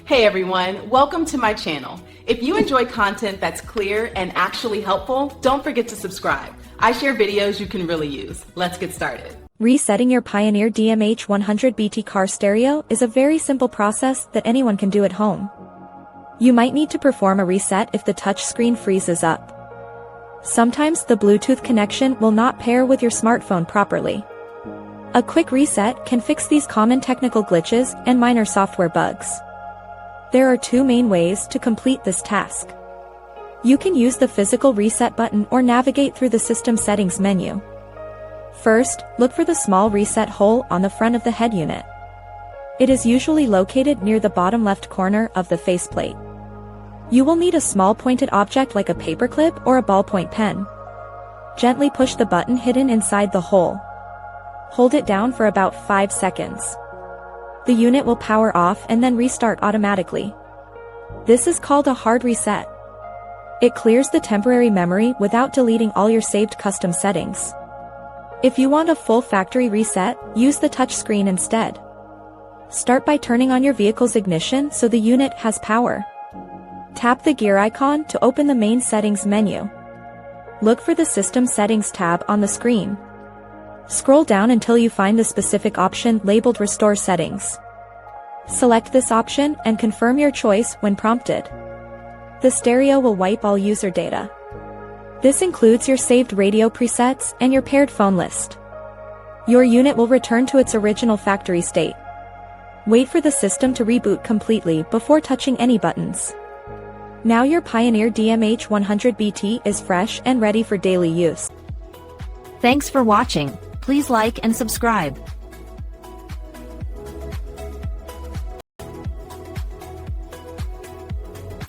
Hey everyone, welcome to my channel. If you enjoy content that's clear and actually helpful, don't forget to subscribe. I share videos you can really use. Let's get started. Resetting your Pioneer DMH-100BT car stereo is a very simple process that anyone can do at home. You might need to perform a reset if the touchscreen freezes up. Sometimes the Bluetooth connection will not pair with your smartphone properly. A quick reset can fix these common technical glitches and minor software bugs. There are two main ways to complete this task. You can use the physical reset button or navigate through the system settings menu. First, look for the small reset hole on the front of the head unit. It is usually located near the bottom left corner of the faceplate. You will need a small pointed object like a paperclip or a ballpoint pen. Gently push the button hidden inside the hole. Hold it down for about 5 seconds. The unit will power off and then restart automatically. This is called a hard reset. It clears the temporary memory without deleting all your saved custom settings. If you want a full factory reset, use the touchscreen instead. Start by turning on your vehicle's ignition so the unit has power. Tap the gear icon to open the main settings menu. Look for the System Settings tab on the screen. Scroll down until you find the specific option labeled Restore Settings. Select this option and confirm your choice when prompted. The stereo will wipe all user data. This includes your saved radio presets and your paired phone list. Your unit will return to its original factory state. Wait for the system to reboot completely before touching any buttons. Now your Pioneer DMH-100BT is fresh and ready for daily use. Thanks for watching. Please like and subscribe.